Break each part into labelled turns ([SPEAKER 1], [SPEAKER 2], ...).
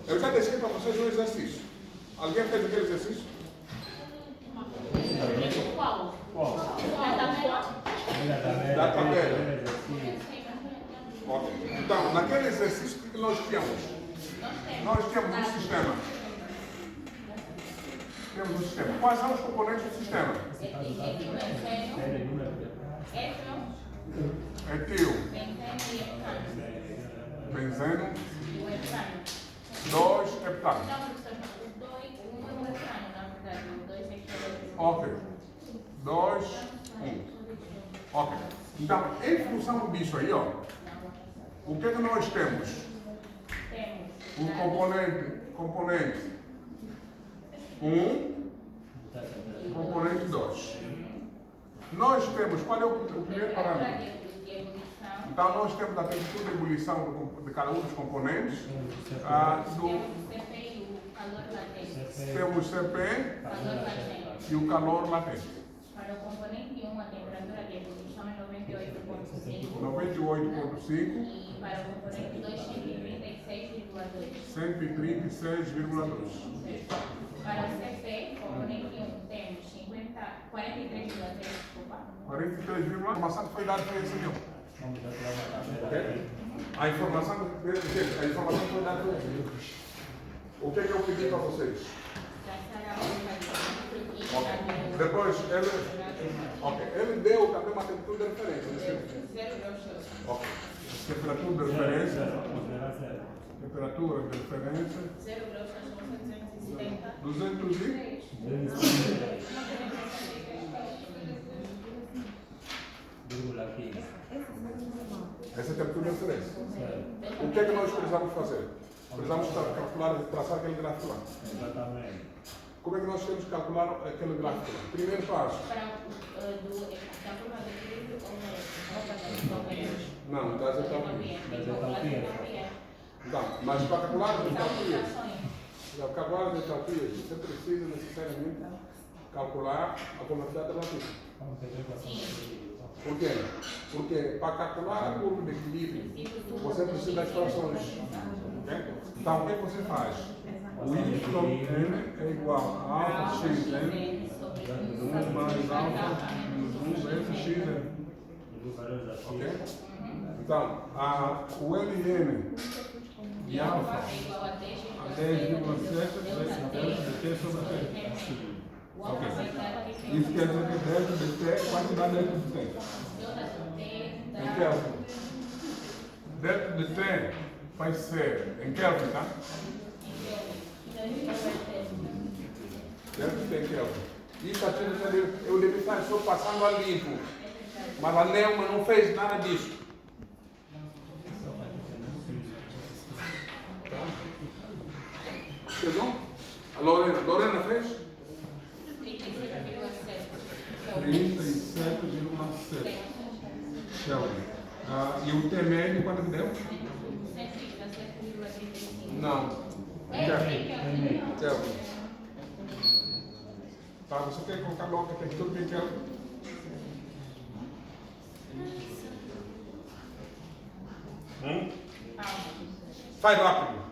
[SPEAKER 1] Eu já deixei para vocês um exercício. Alguém fez aquele exercício?
[SPEAKER 2] Qual?
[SPEAKER 1] Da tabela. Ok. Então, naquele exercício, o que nós tínhamos? Nós temos um sistema. Temos um sistema. Quais são os componentes do sistema? Etil, benzeno, 2 heptano. Ok. 2, 1. Ok. Então, em função disso aí, ó, o que é que nós temos? O componente 1, componente 2. Nós temos, qual é o primeiro parâmetro? Então, nós temos a temperatura de ebulição de cada um dos componentes. Temos CP e o calor latente.
[SPEAKER 2] Para o componente 1, a temperatura de ebulição é 98,5.
[SPEAKER 1] 98,5.
[SPEAKER 2] E para o componente 2, 136,2.
[SPEAKER 1] 136,2.
[SPEAKER 2] Para o CP, componente 1, temos 43,3, desculpa.
[SPEAKER 1] 43, a informação que foi dada foi essa mesmo. Ok? A informação que foi dada foi essa. O que é que eu pedi para vocês? Okay. Depois, ele deu também uma temperatura de referência. Ok. Temperatura de referência. Temperatura de referência.
[SPEAKER 2] 0 graus são 270.
[SPEAKER 1] 200 e? Essa é a temperatura de referência. O que é que nós precisamos fazer? Precisamos calcular, traçar aquele gráfico lá.
[SPEAKER 3] Exatamente.
[SPEAKER 1] Como é que nós temos que calcular aquele gráfico lá? Primeiro passo. Não, das entalpias. Não, mas para calcular as entalpias, você precisa necessariamente calcular a conversão relativa. Por quê? Porque para calcular a curva de equilíbrio, você precisa das frações. Okay? Então, o que você faz? O YN é igual a alfa xn, 1 mais alfa menos 1 vezes xn. Ok? Então, o LN de alfa a 10,7 vezes dt sobre t. Ok. Isso quer dizer que delta dt é quantidade delta dt. Em Kelvin. Delta dt vai ser em Kelvin, tá? Delta dt em Kelvin. Isso aqui eu devo estar só passando a limpo. Mas a Neuma não fez nada disso. Perdão? A Lorena fez? 37,7 Kelvin. E o T médio quanto que deu?
[SPEAKER 2] 137,35.
[SPEAKER 1] Não. Kelvin. Tá, você quer colocar logo a temperatura bem Kelvin? Faz rápido.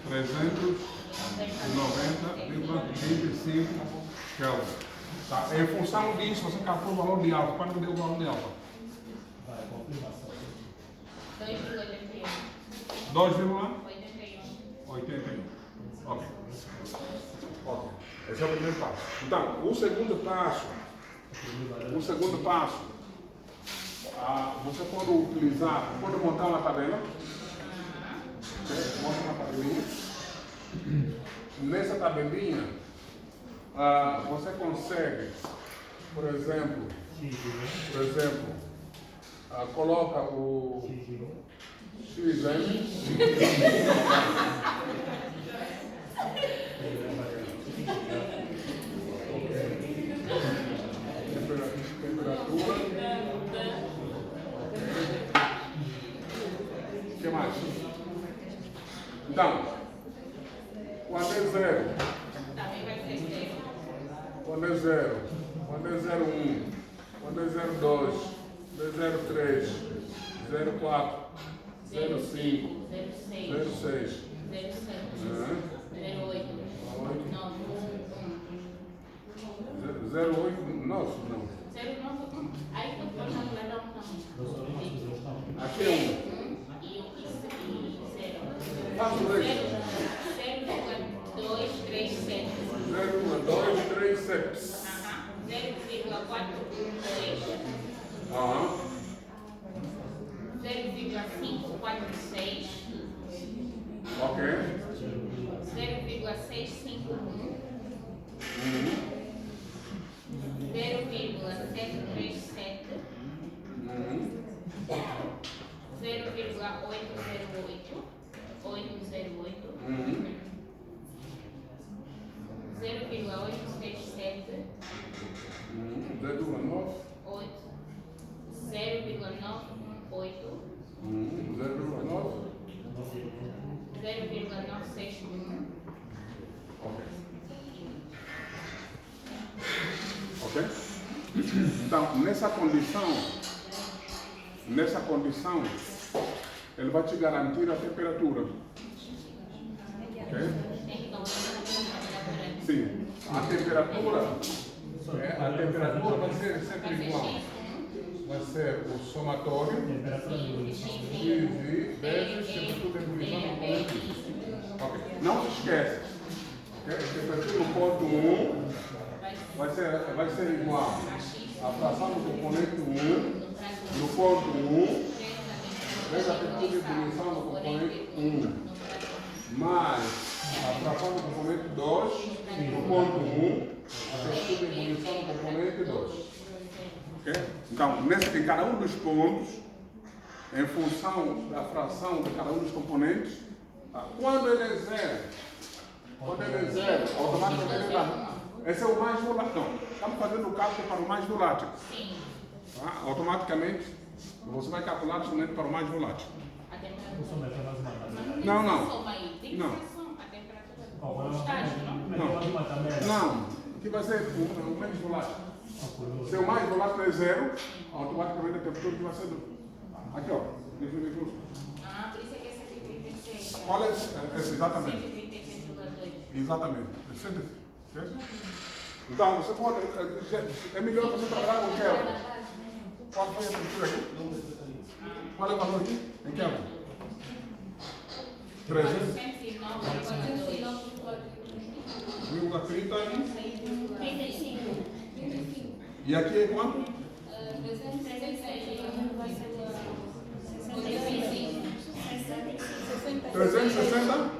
[SPEAKER 1] 390,25 Kelvin. Tá. Em função disso, você calcula o valor de alfa. Quanto deu o valor de alfa? 2,81. Ok. Esse é o primeiro passo. Então, o segundo passo, você pode utilizar, pode montar uma tabela. Monta uma tabelinha. Nessa tabelinha, você consegue, por exemplo, coloca o XN. Temperatura. O que mais? Então, quando é 0? Quando é 0? Quando é 0,1? Quando é 0,2? Quando é 0,3? 0,4? 05,
[SPEAKER 2] 06,
[SPEAKER 1] 06,
[SPEAKER 2] 07, 08, 9,
[SPEAKER 1] 08, nossa, não.
[SPEAKER 2] 091. Aí tu pode calcular um também.
[SPEAKER 1] Aqui é 1.
[SPEAKER 2] E 0.
[SPEAKER 1] Faça o leite.
[SPEAKER 2] 0,237.
[SPEAKER 1] 0,237.
[SPEAKER 2] 0,412.
[SPEAKER 1] Aham.
[SPEAKER 2] 0,546.
[SPEAKER 1] Ok.
[SPEAKER 2] 0,651. 0,737. 0,808. 808. 0,867.
[SPEAKER 1] 0,9.
[SPEAKER 2] 0,98.
[SPEAKER 1] 0,9.
[SPEAKER 2] 0,961.
[SPEAKER 1] Ok? Então, nessa condição, ele vai te garantir a temperatura. Ok? Sim. A temperatura vai ser sempre igual. Vai ser o somatório X vezes temperatura de ebulição do componente. Ok. Não se esqueça. Okay? A temperatura no ponto 1 vai ser igual à fração do componente 1 no ponto 1 vezes a temperatura de ebulição do componente 1 mais a fração do componente 2 no ponto 1 a temperatura de ebulição do componente 2. Okay? Então, em cada um dos pontos, em função da fração de cada um dos componentes, quando ele é zero, automaticamente ele dá. Esse é o mais volátil. Não, estamos fazendo o cálculo para o mais volátil.
[SPEAKER 2] Sim.
[SPEAKER 1] Tá? Automaticamente, você vai calcular somente para o mais volátil.
[SPEAKER 2] A temperatura.
[SPEAKER 1] Não.
[SPEAKER 2] Não.
[SPEAKER 1] Não. Aqui vai ser o menos volátil. Se o mais volátil é zero, automaticamente a temperatura vai ser do. Aqui, ó.
[SPEAKER 2] Ah, por isso é que é 136.
[SPEAKER 1] Qual é esse? Exatamente.
[SPEAKER 2] 136,2.
[SPEAKER 1] Exatamente. Então, você pode. É melhor você trabalhar com Kelvin. Qual foi a temperatura aqui? Qual é o valor aqui? Em Kelvin? 300,30. E aqui é quanto? 360?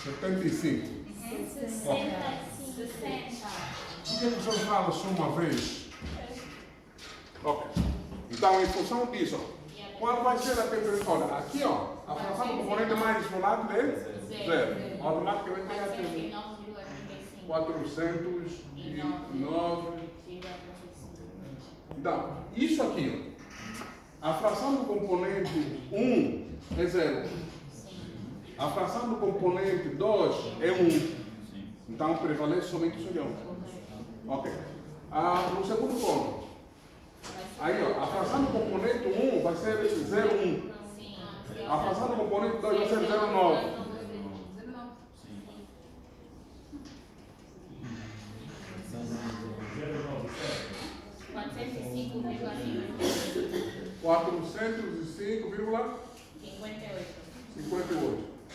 [SPEAKER 1] 75. Por que você fala só uma vez? Ok. Então, em função disso, qual vai ser a temperatura? Olha, aqui, ó, a fração do componente mais volátil é zero. Automaticamente vai ter 409. Então, isso aqui, a fração do componente 1 é zero. A fração do componente 2 é 1. Então, prevalece somente o sodium. Ok. No segundo ponto, aí, ó, a fração do componente 1 vai ser 0,1. A fração do componente 2 vai ser 0,9.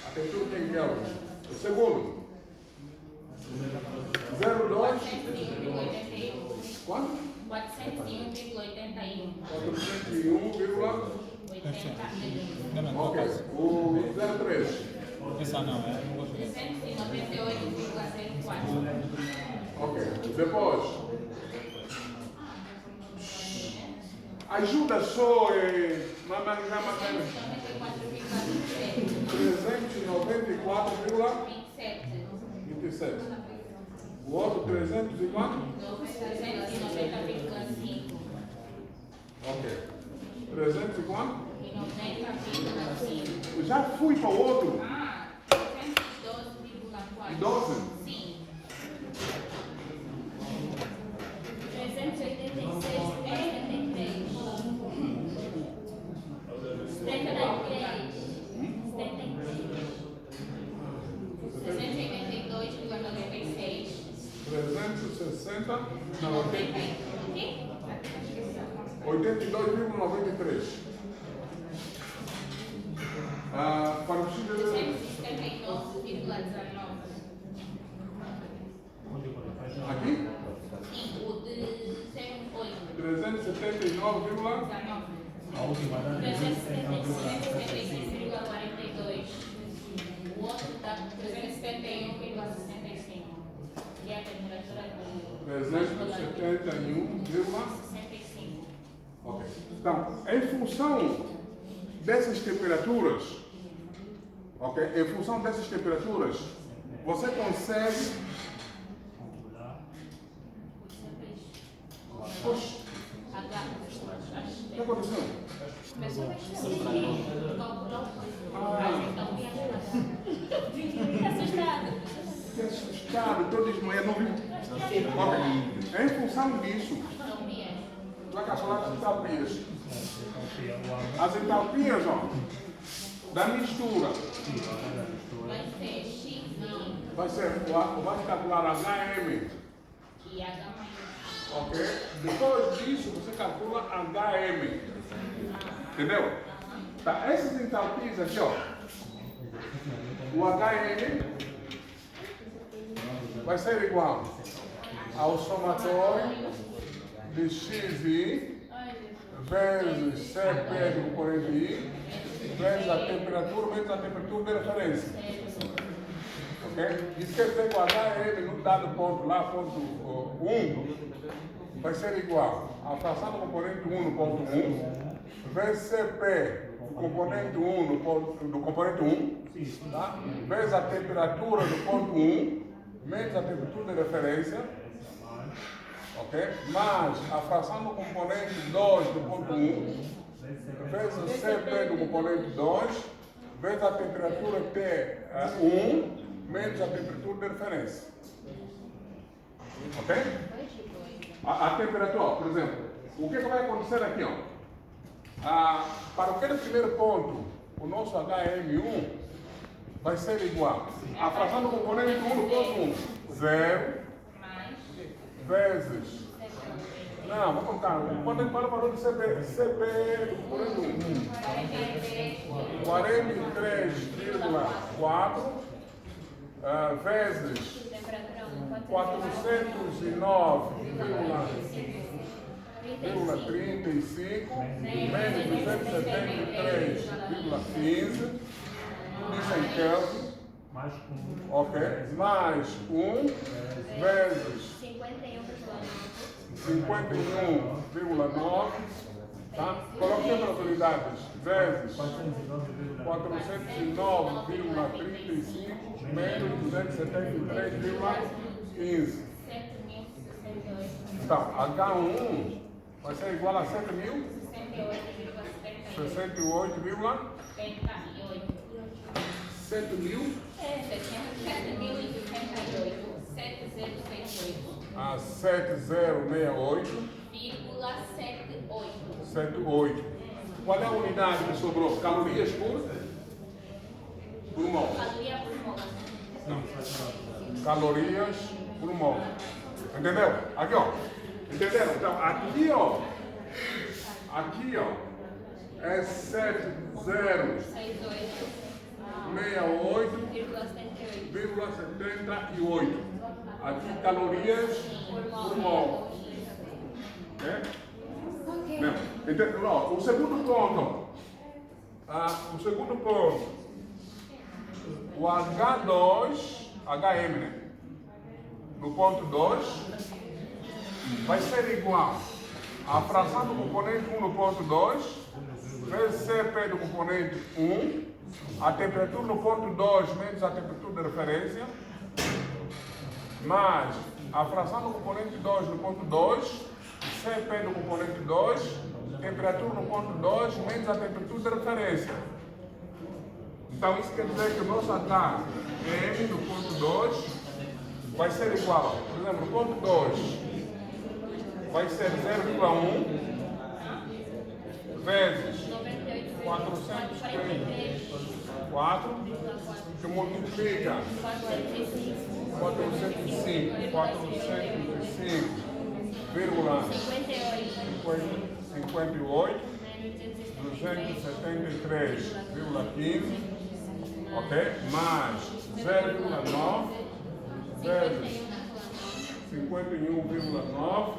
[SPEAKER 1] A temperatura tem Kelvin. O segundo. 0,2. Quanto?
[SPEAKER 2] 401,81.
[SPEAKER 1] 401,81. Ok. O 0,3.
[SPEAKER 3] Essa não, é? Não gosto dessa.
[SPEAKER 2] 398,04.
[SPEAKER 1] Ok. Depois. Ajuda só. 394,27. O outro 300 e quanto?
[SPEAKER 2] 390,5.
[SPEAKER 1] Ok. 300 e quanto?
[SPEAKER 2] E 90,5.
[SPEAKER 1] Já fui para o outro.
[SPEAKER 2] 312,4.
[SPEAKER 1] E 12?
[SPEAKER 2] Sim.
[SPEAKER 4] 386,73.
[SPEAKER 1] Não, 82,93. Para o X de
[SPEAKER 2] 279,19.
[SPEAKER 1] aqui?
[SPEAKER 2] Sim, o de 08.
[SPEAKER 1] 379,19.
[SPEAKER 3] A última da
[SPEAKER 2] 376,42. O outro está 371,65. E a temperatura do
[SPEAKER 1] 371,65.
[SPEAKER 2] 65.
[SPEAKER 1] Ok. Então, em função dessas temperaturas, ok? Em função dessas temperaturas, você consegue. Poxa, o que aconteceu? Que assustado, estou desmaiando, não vi. Ok. Em função disso, vai calcular as entalpias. As entalpias, ó, da mistura. Vai calcular HM. Ok? Depois disso, você calcula HM. Entendeu? Tá, essas entalpias aqui, ó. O HM vai ser igual ao somatório de XI vezes CP do componente I vezes a temperatura menos a temperatura de referência. Ok? Isso quer dizer que o HM no dado ponto lá, ponto 1, vai ser igual à fração do componente 1 no ponto 1 vezes CP do componente 1 do componente 1, tá? Vezes a temperatura do ponto 1 menos a temperatura de referência, ok? Mais a fração do componente 2 do ponto 1 vezes o CP do componente 2 vezes a temperatura T1 menos a temperatura de referência. Ok? A temperatura, ó, por exemplo, o que vai acontecer aqui? Ó? Para aquele primeiro ponto, o nosso HM1 vai ser igual à fração do componente 1 no ponto 1, 0 vezes. Não, vou contar. Quando a gente fala valor do CP do componente 1, 43,4 vezes 409,35 menos 273,15, isso em Kelvin, ok, mais 1 vezes 51,9, tá? Coloque sempre as unidades, vezes 409,35 menos 273,15. Então, H1 vai ser igual a 7.068,78. 7.000?
[SPEAKER 2] 7.068.
[SPEAKER 1] A 7068. 78. Qual é a unidade que sobrou? Calorias por mol.
[SPEAKER 2] Caloria por mol.
[SPEAKER 1] Não. Calorias por mol. Entendeu? Aqui, ó. Entenderam? Então, aqui, ó. Aqui, ó. É 7068,78. Aqui, calorias por mol. É? Entendeu? Ó, o segundo ponto. O segundo ponto. O H2, HM, né? No ponto 2, vai ser igual à fração do componente 1 no ponto 2, vezes CP do componente 1, a temperatura no ponto 2 menos a temperatura de referência, mais a fração do componente 2 no ponto 2, CP do componente 2, temperatura no ponto 2 menos a temperatura de referência. Então isso quer dizer que o nosso HM no ponto 2 vai ser igual, por exemplo, no ponto 2 vai ser 0,1 vezes 434 que multiplica 405 vírgula
[SPEAKER 2] 58.
[SPEAKER 1] 273,15, ok? Mais 0,9 vezes 51,9,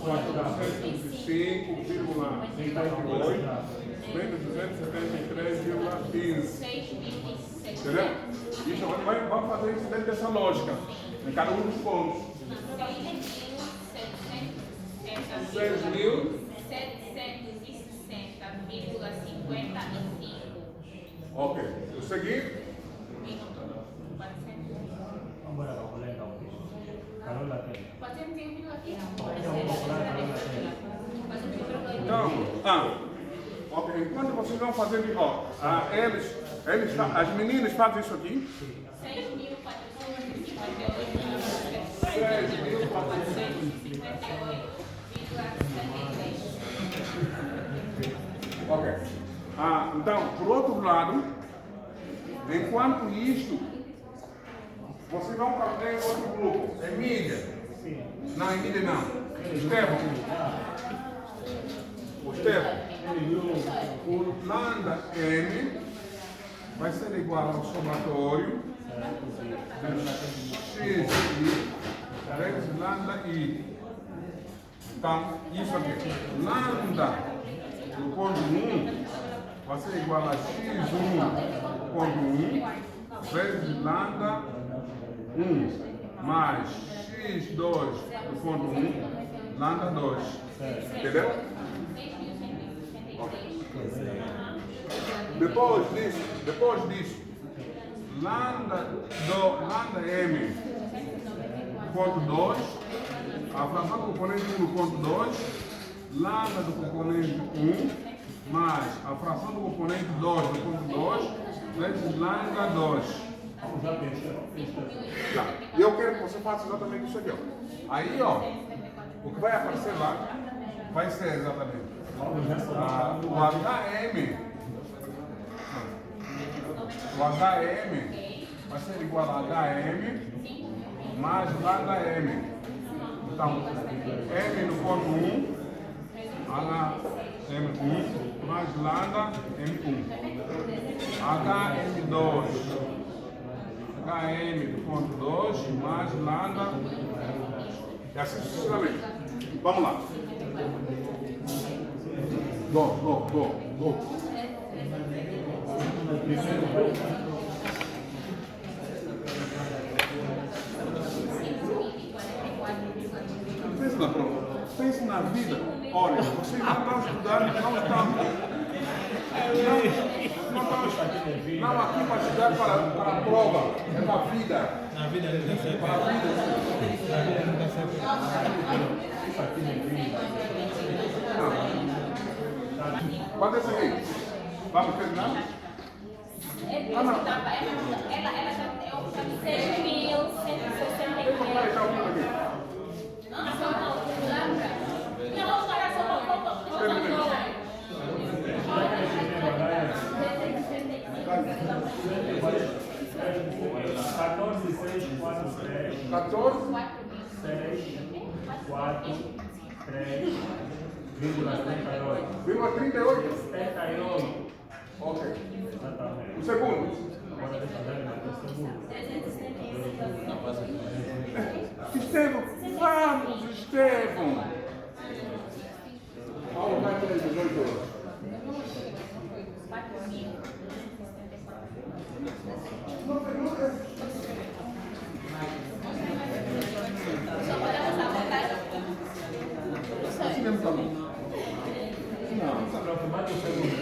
[SPEAKER 1] 405,58, menos 273,15. Entendeu? Isso, vamos fazer isso dentro dessa lógica, em cada um dos pontos. 6.760,55. Ok. O seguinte? Então, ok. Enquanto vocês vão fazer de ó, as meninas fazem isso aqui. 6.458,73. Ok. Então, por outro lado, enquanto isto, vocês vão fazer outro grupo. Emília. Não, Emília não. Estevão. O Estevão. O lambda M vai ser igual ao somatório de x vezes lambda I. Então, isso aqui. Lambda do ponto 1 vai ser igual a x1 ponto 1 vezes lambda 1 mais x2 do ponto 1 lambda 2. Entendeu? Depois disso, lambda M ponto 2, a fração do componente 1 do ponto 2, lambda do componente 1 mais a fração do componente 2 do ponto 2 vezes lambda 2. Tá. E eu quero que você faça exatamente isso aqui, ó. Aí, ó, o que vai aparecer lá vai ser exatamente o HM vai ser igual a HM mais lambda M. Então, M no ponto 1, HM1 mais lambda M1. HM2, HM do ponto 2 mais lambda. E assim sucessivamente. Vamos lá. Go. Pense na prova, pense na vida. Olha, vocês não estão estudando, não estão aqui para estudar para a prova, é para a vida.
[SPEAKER 3] Na vida ele recebe.
[SPEAKER 1] Para a vida. Pode ser seguinte. Vamos terminar?
[SPEAKER 2] Ela
[SPEAKER 1] Vírgula 38? Ok. O segundo? Estevão, vamos, Estevão. Paulo vai ter 18 horas. Assim mesmo tá bom. Não,
[SPEAKER 3] Mata o segundo.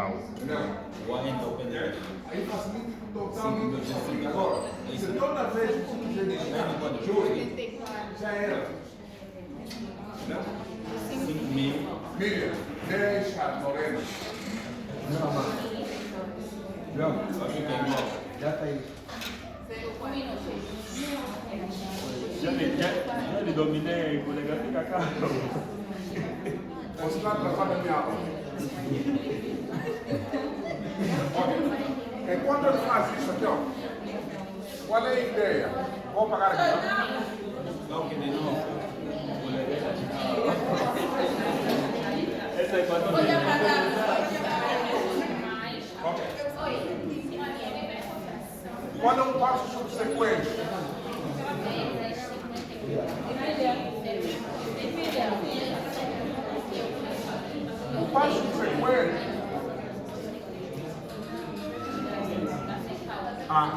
[SPEAKER 1] Entendeu? Aí facilita totalmente. Agora, se toda vez que você quiser deixar juros, já era. Entendeu? 1000, deixa, Lorena.
[SPEAKER 4] Não, mano.
[SPEAKER 1] Não.
[SPEAKER 4] Já tá aí.
[SPEAKER 3] Já lhe dominei, o colega fica caro.
[SPEAKER 1] Você vai atrasar a minha aula. Olha, enquanto ele faz isso aqui, ó, qual é a ideia? Vou pagar aqui, ó.
[SPEAKER 3] Essa é quando
[SPEAKER 2] Voy a
[SPEAKER 3] eu
[SPEAKER 2] pagar.
[SPEAKER 1] Ok. Qual é um passo subsequente? O passo subsequente,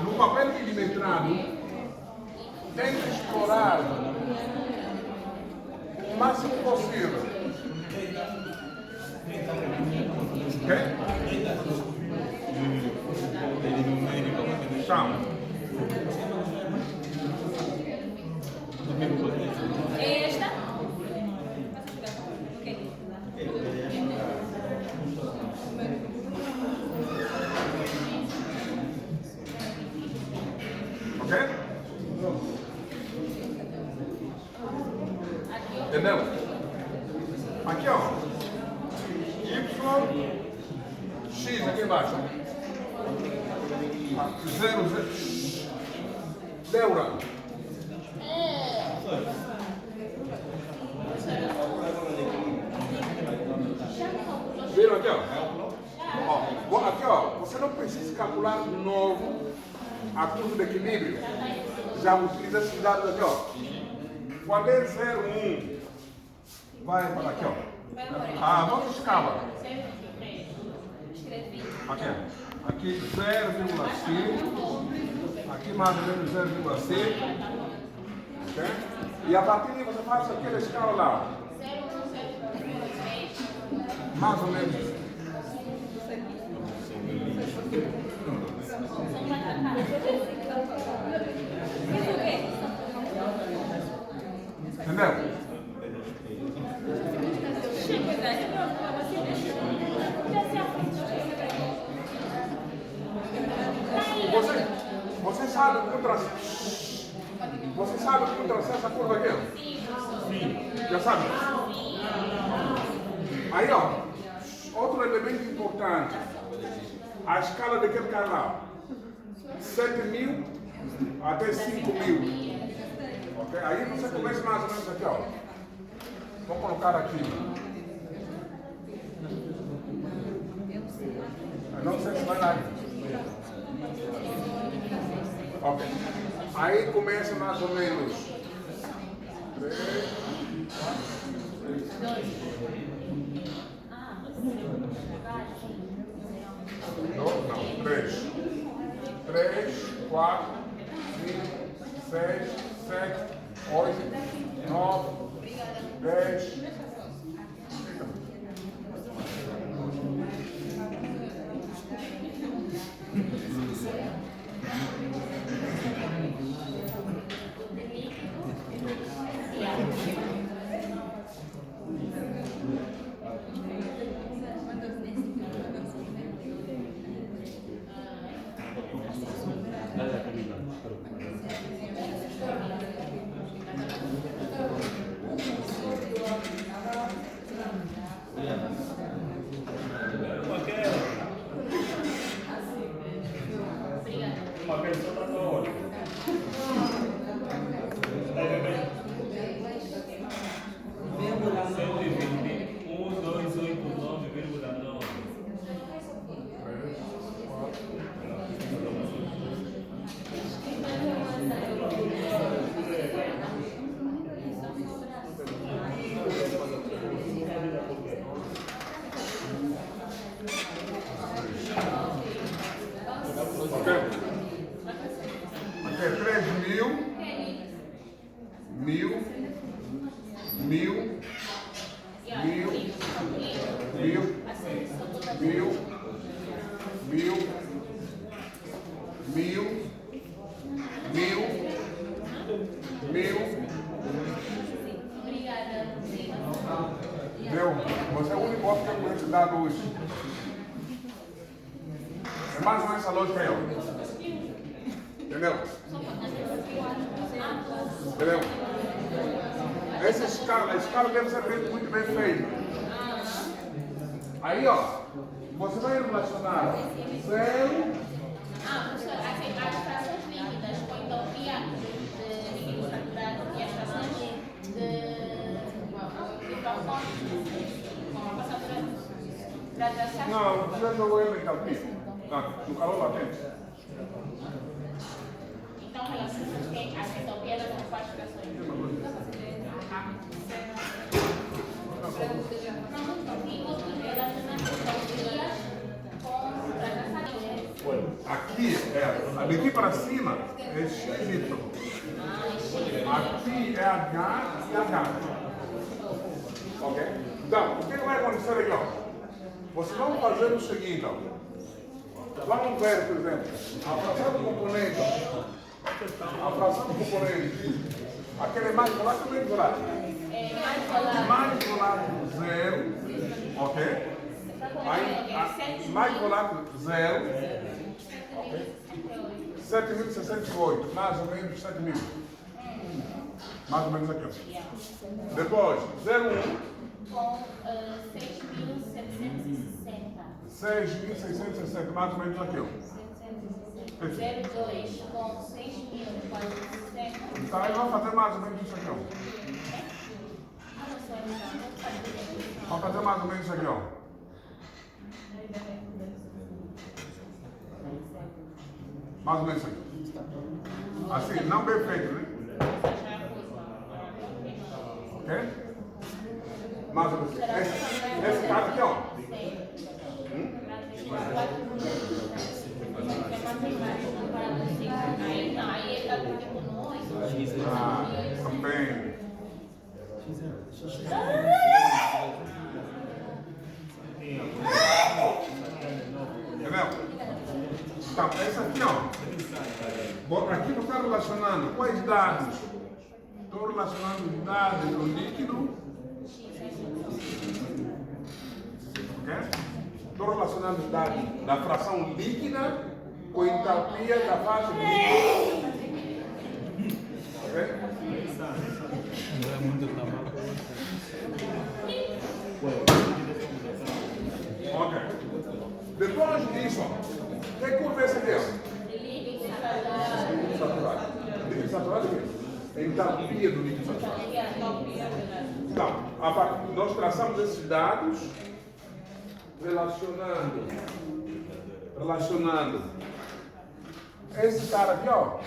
[SPEAKER 1] no papel milimetrado, tenta explorar o máximo possível. Ok? Chama.
[SPEAKER 2] Esta.
[SPEAKER 1] Ok? Entendeu? Aqui, ó. Y, X aqui embaixo. 0, 0. Deura. Viram aqui, ó? Ó, aqui, ó. Você não precisa calcular de novo a curva de equilíbrio. Já utiliza esses dados aqui, ó. Qual é 0,1? Vai para aqui, ó. Vamos escala. Aqui, aqui 0,5. Aqui mais ou menos 0,5. Ok? E a partir daí você faz aquela escala lá. Mais ou menos. Entendeu? Você sabe como traçar? Você sabe como traçar essa curva aqui? Sim. Já sabe? Aí, ó, outro elemento importante. A escala daquele canal. 7.000 até 5.000. Ok? Aí você começa mais ou menos aqui, ó. Vou colocar aqui. Eu não sei se vai dar. Ok. Aí começa mais ou menos 3, 4, 5, 6, 7, 8, 9, 10.
[SPEAKER 3] Uma pessoa está na hora.
[SPEAKER 4] Vírgula
[SPEAKER 3] 121.289,9.
[SPEAKER 1] Ok? Aqui é 3.000, 1.000, 1.000, 1.000, 1.000, 1.000, 1000, 1000, 1000, 1000.
[SPEAKER 2] Obrigada.
[SPEAKER 1] Deu? Você é o único outro que eu conheço dado hoje. É mais ou menos essa lógica aí, ó. Entendeu? Entendeu? Essa escala, a escala deve ser muito bem feita. Aí, ó, você vai relacionar 0.
[SPEAKER 2] Professor, as frações líquidas com entropia líquido saturado e as frações de vapor com hidratação.
[SPEAKER 1] Não, não precisa jogar ele em calpia. No calor latente.
[SPEAKER 2] Então, relacionamos que as entropias das quatro frações.
[SPEAKER 1] Aqui, daqui para cima é X. Aqui é H e H. Ok? Então, o que vai acontecer aqui, ó? Vocês vão fazer o seguinte, ó. Vamos ver, por exemplo, a fração do componente. A fração do componente. Aquele mais volátil ou menos volátil? Mais volátil 0. Ok? Aí, mais volátil 0. Ok? 7.068. Mais ou menos 7.000. Mais ou menos aqui, ó. Depois, 0,1.
[SPEAKER 2] Com 6.760.
[SPEAKER 1] 6.660, mais ou menos aqui, ó.
[SPEAKER 2] 02 com 6.460.
[SPEAKER 1] Então, aí vamos fazer mais ou menos isso aqui, ó. Vamos fazer mais ou menos isso aqui, ó. Mais ou menos isso aqui. Assim, não bem feito, né? Ok? Mais ou menos. Esse caso aqui, ó. Também. Entendeu? Então, esse aqui, ó. Aqui você está relacionando quais dados? Estou relacionando os dados do líquido. Ok? Estou relacionando os dados da fração líquida com a entalpia da fase líquida. Ok? Ok. Depois disso, o que curva é essa aqui? Líquido saturado. Líquido saturado é a entalpia do líquido saturado. Então, nós traçamos esses dados relacionando esse cara aqui, ó,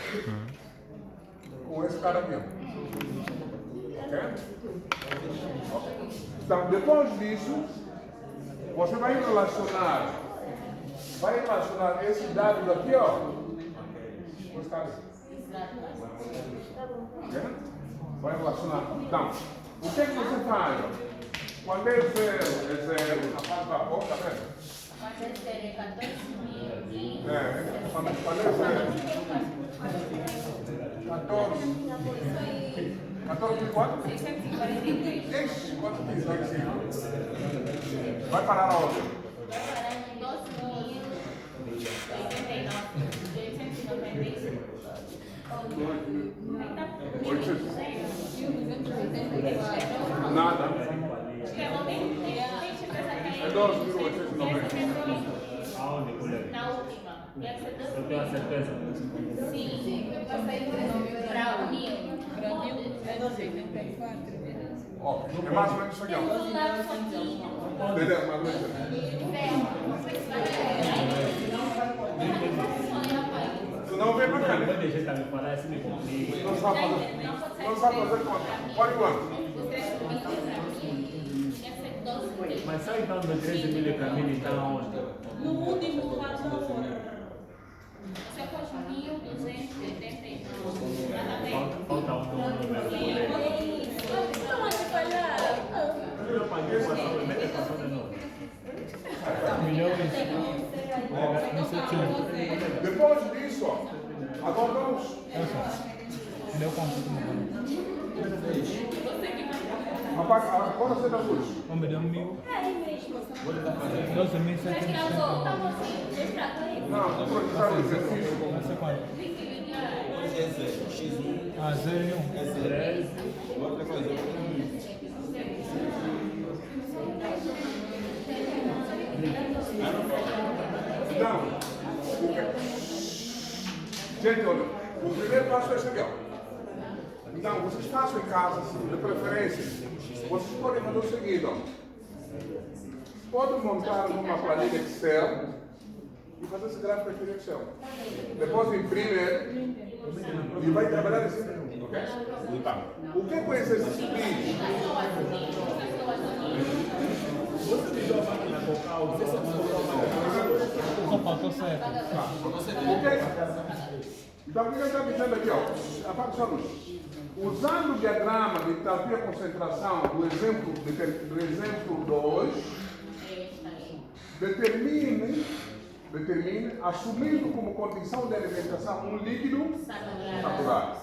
[SPEAKER 1] com esse cara aqui, ó. Ok? Então, depois disso, você vai relacionar esses dados aqui, ó, com esse cara aqui. Ok? Vai relacionar. Então, o que você faz? Quando é 0, é 0, a parte da boca, tá vendo?
[SPEAKER 2] Quando é 0 é 14.000.
[SPEAKER 1] Quando é 0, 14.4?
[SPEAKER 2] 643.
[SPEAKER 1] Ixi, quanto tem isso aqui? Vai parar na outra.
[SPEAKER 2] Vai parar em 12.889.
[SPEAKER 1] Nada. É 12.890.
[SPEAKER 3] Aonde, colega?
[SPEAKER 2] Na última.
[SPEAKER 3] Eu tenho a certeza.
[SPEAKER 2] Sim. Para unir.
[SPEAKER 1] Ó, é mais ou menos isso aqui, ó.
[SPEAKER 2] Temos um dado aqui.
[SPEAKER 1] Entendeu? Mais ou menos isso aqui. Tu não vem pra cá, né?
[SPEAKER 3] Pode deixar me falar, assim me complica.
[SPEAKER 1] Não sabe fazer conta. Pode quanto?
[SPEAKER 3] Mas só então do 13.000 para mim, então onde?
[SPEAKER 5] No último valor.
[SPEAKER 2] Você pôs 1.289.
[SPEAKER 3] Falta um número, colega.
[SPEAKER 5] Pode falhar.
[SPEAKER 3] Eu paguei passando, mete passando de novo. 4 milhões.
[SPEAKER 1] Depois disso, agora vamos.
[SPEAKER 6] Deu quanto?
[SPEAKER 1] Agora você dá luz.
[SPEAKER 6] Homem, deu 1.000.
[SPEAKER 5] É mesmo.
[SPEAKER 6] 12.700.
[SPEAKER 1] Não, vou aproveitar o exercício.
[SPEAKER 6] Vai ser quanto? Ah, 0 e 1.
[SPEAKER 4] Outra coisa.
[SPEAKER 1] Então, gente, olha, o primeiro passo é esse aqui, ó. Então, vocês façam em casa, de preferência, vocês podem fazer o seguinte, ó. Podem montar numa planilha Excel e fazer esse gráfico aqui no Excel. Depois imprime e vai trabalhar assim, ok? Então, o que é com esse exercício?
[SPEAKER 6] Só faltou 7.
[SPEAKER 1] Ok? Então, o que ele está dizendo aqui, ó? Apaga só a luz. Usando o diagrama de entalpia e concentração do exemplo 2, determine, assumindo como condição de alimentação um líquido saturado.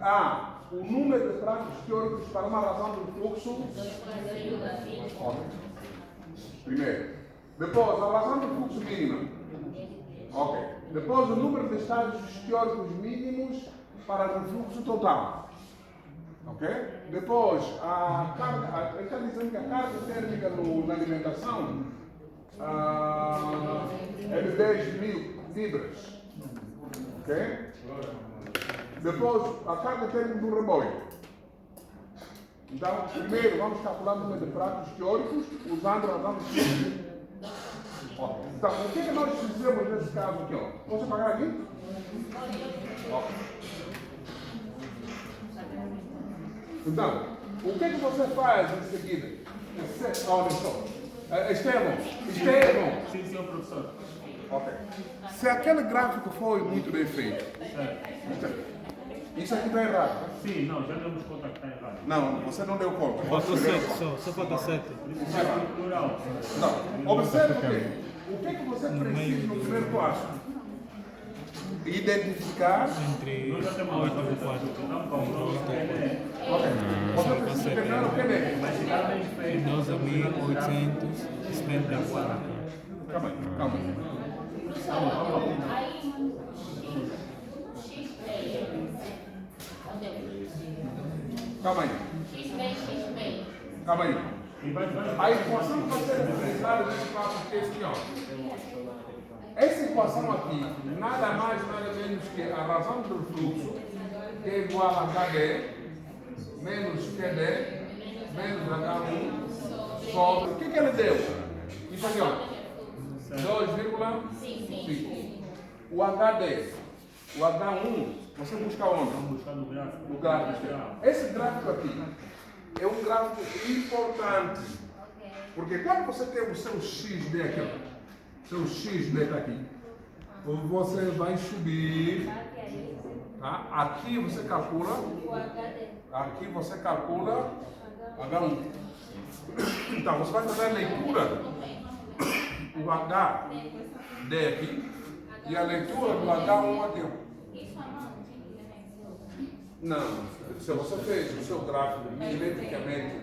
[SPEAKER 1] A. O número de pratos teóricos para uma razão do fluxo. Primeiro. Depois, a razão do fluxo mínimo. Ok. Depois, o número de estágios teóricos mínimos para o fluxo total. Ok? Depois, a carga, ele está dizendo que a carga térmica na alimentação é de 10.000 libras. Ok? Depois, a carga térmica do rebanho. Então, primeiro, vamos calcular o número de pratos teóricos usando a razão do fluxo. Então, o que nós fizemos nesse caso aqui? Ó? Posso apagar aqui? Então, o que você faz em seguida? Olha só. Estevão.
[SPEAKER 3] Sim, senhor professor.
[SPEAKER 1] Ok. Se aquele gráfico foi muito bem feito, isso aqui está errado.
[SPEAKER 3] Sim, não, já demos conta que está errado.
[SPEAKER 1] Não, você não deu conta.
[SPEAKER 6] Faltou 7 só falta 7.
[SPEAKER 3] Isso é plural.
[SPEAKER 1] Não, observe o quê? O que você precisa no primeiro passo? Identificar.
[SPEAKER 6] Entre
[SPEAKER 3] Nós já
[SPEAKER 6] 8
[SPEAKER 3] temos
[SPEAKER 6] e
[SPEAKER 3] uma
[SPEAKER 6] 4.
[SPEAKER 3] não, como é.
[SPEAKER 1] Ok. Você precisa determinar o que é.
[SPEAKER 3] Vai chegar bem feito.
[SPEAKER 6] 12.874.
[SPEAKER 1] Calma aí. Calma aí. Calma aí.
[SPEAKER 3] E vai.
[SPEAKER 1] A equação que vai ser utilizada nesse passo aqui é esse aqui, ó. Essa equação aqui, nada mais, nada menos que a razão do fluxo, que é igual a KD, menos QD, menos H1, sobre. O que ele deu? Isso aqui, ó. 2,5. O HD, o H1, você busca onde?
[SPEAKER 3] Vamos buscar no gráfico.
[SPEAKER 1] No gráfico. Esse gráfico aqui é um gráfico importante. Porque quando você tem o seu XD aqui, ó, seu XD está aqui, você vai subir. Tá? Aqui você calcula. Aqui você calcula H1. Então você vai fazer a leitura do HD aqui e a leitura do H1 aqui. Não, se você fez o seu gráfico milimetricamente.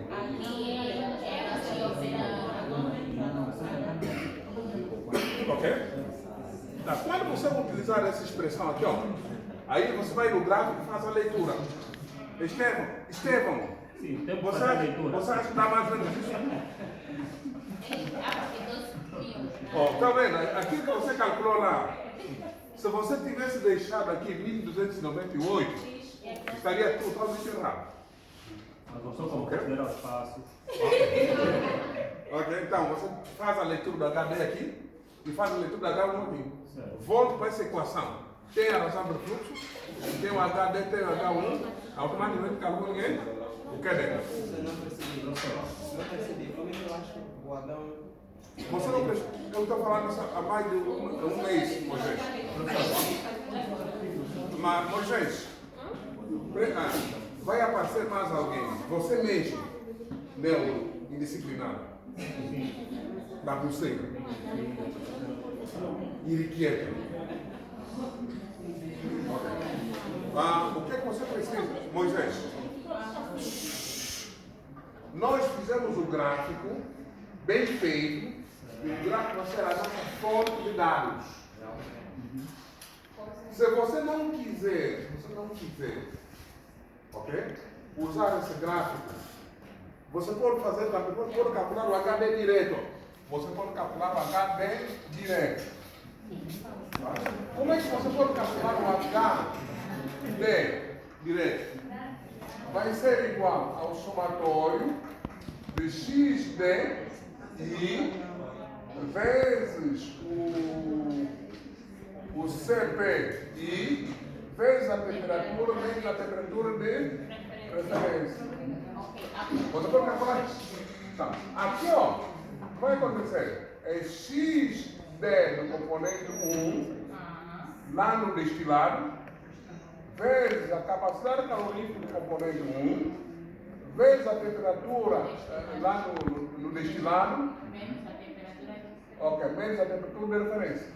[SPEAKER 1] Ok? Tá. Quando você utilizar essa expressão aqui, ó, aí você vai no gráfico e faz a leitura. Estevão,
[SPEAKER 3] Sim, tem que
[SPEAKER 1] você
[SPEAKER 3] fazer a leitura.
[SPEAKER 1] acha que dá mais ou menos isso? Ó, tá vendo? Aquilo que você calculou lá, se você tivesse deixado aqui 1298, estaria totalmente errado.
[SPEAKER 3] Mas não só como considerar os passos.
[SPEAKER 1] Ok, então você faz a leitura do HD aqui e faz a leitura do H1 aqui.
[SPEAKER 3] Certo.
[SPEAKER 1] Volta para essa equação. Tem a razão do fluxo, tem o HD, tem o H1, automaticamente calcula o que é dentro.
[SPEAKER 4] Você não percebi. Como é que eu acho o Adão?
[SPEAKER 1] Você não precisa. Eu estou falando isso há mais de um mês, Moisés. Mas, Moisés, vai aparecer mais alguém. Você mesmo, neuro, indisciplinado. Da pulseira. irrequieto. Ok. O que é que você precisa, Moisés? Nós fizemos o gráfico bem feito, e o gráfico vai ser a nossa fonte de dados. Se você não quiser, ok? Usar esse gráfico, você pode fazer também, pode calcular o HD direto. Você pode calcular o HD direto. Como é que você pode calcular o HD direto? Vai ser igual ao somatório de XD e vezes o CPI vezes a temperatura menos a temperatura de referência. Você pode calcular isso? Tá. Aqui, ó, vai acontecer. É XD do componente 1 lá no destilado vezes a capacidade calorífica do componente 1 vezes a temperatura lá no destilado. Ok, menos a temperatura de referência.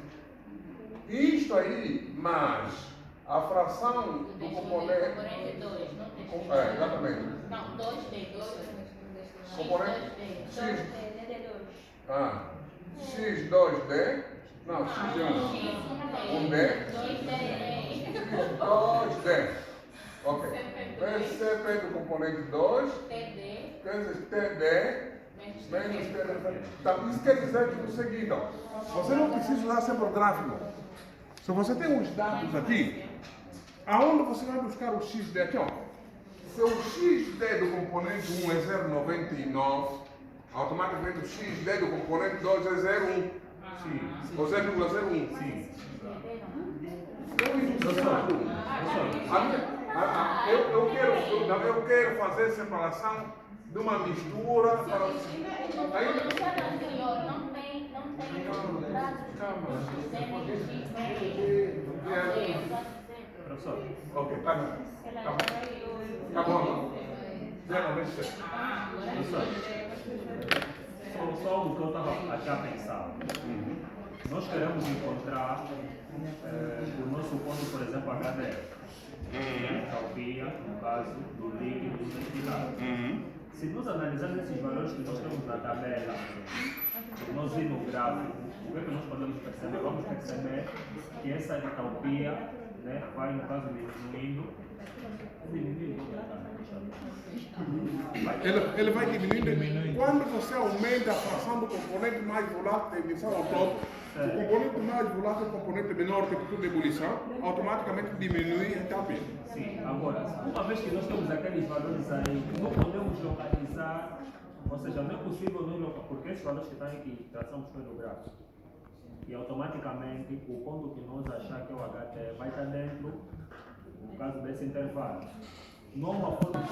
[SPEAKER 1] Isto aí, mais a fração do componente. Exatamente.
[SPEAKER 2] Não, 2D.
[SPEAKER 1] Componente X. X2D. Não, X1. 1D. 2D. Ok. Vezes CP do componente 2. Vezes TD. Menos TD. Então, isso quer dizer que é o seguinte, ó, você não precisa usar sempre o gráfico. Se você tem os dados aqui, aonde você vai buscar o XD aqui, ó? Se o XD do componente 1 é 0,99, automaticamente o XD do componente 2 é 0,1. Ou 0,01. Sim. Eu quero fazer separação de uma mistura para.
[SPEAKER 2] Não tem
[SPEAKER 1] Calma.
[SPEAKER 3] Professor,
[SPEAKER 1] Ok, tá bom. Tá bom. Não, deixa.
[SPEAKER 3] só o que eu estava aqui a pensar. Nós queremos encontrar o nosso ponto, por exemplo, HDF. A entropia, no caso, do líquido destilado. Se nós analisarmos esses valores que nós temos na tabela, nós ir no gráfico, o que é que nós podemos perceber? Vamos perceber que essa entropia, né, vai, no caso, diminuindo.
[SPEAKER 1] Ele vai diminuindo. Quando você aumenta a fração do componente mais volátil da emissão ao todo, o componente mais volátil é o componente menor de temperatura de ebulição, automaticamente diminui a entropia.
[SPEAKER 3] Sim, agora, uma vez que nós temos aqueles valores aí, não podemos localizar, ou seja, não é possível não localizar, porque esses valores que estão aqui, traçamos pelo gráfico, e automaticamente o ponto que nós achar que é o HT vai estar dentro, no caso desse intervalo. Não uma forma.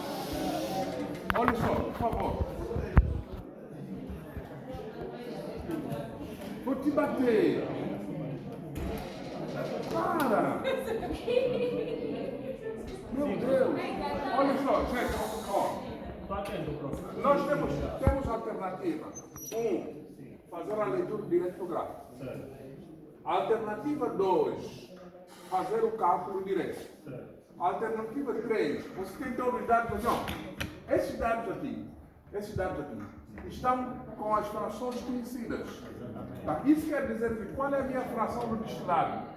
[SPEAKER 1] Olha só, por favor. Vou te bater. Para! Meu Deus! Olha só, gente, ó.
[SPEAKER 3] Estou atento, professor.
[SPEAKER 1] Nós temos alternativa. Fazer a leitura direto do gráfico.
[SPEAKER 3] Certo.
[SPEAKER 1] Alternativa 2, fazer o cálculo direto.
[SPEAKER 3] Certo.
[SPEAKER 1] Alternativa 3, você tem todos os dados aqui, ó. Esses dados aqui estão com as frações conhecidas. Tá? Isso quer dizer que qual é a minha fração do destilado?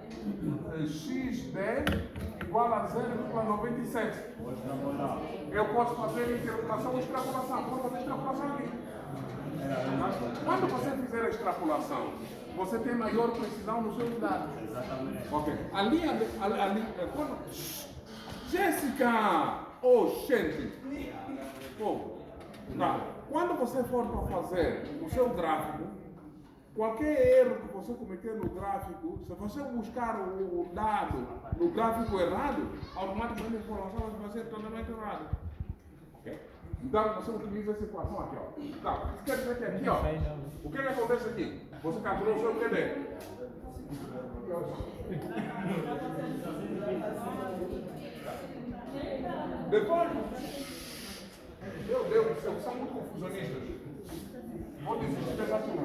[SPEAKER 1] XD igual a 0,97. Eu posso fazer interpolação ou extrapolação. Posso fazer extrapolação aqui. Quando você fizer a extrapolação, você tem maior precisão nos seus dados.
[SPEAKER 3] Exatamente.
[SPEAKER 1] Ok. Ali, Jéssica! Oh, gente! Oh, tá. Quando você for para fazer o seu gráfico, qualquer erro que você cometer no gráfico, se você buscar o dado no gráfico errado, automaticamente a informação vai ser totalmente errada. Ok? Então você utiliza essa equação aqui, ó. Então, isso quer dizer que aqui, ó, o que acontece aqui? Você calculou o seu QD. Depois, meu Deus do céu, são muito confusionistas. Vou dizer,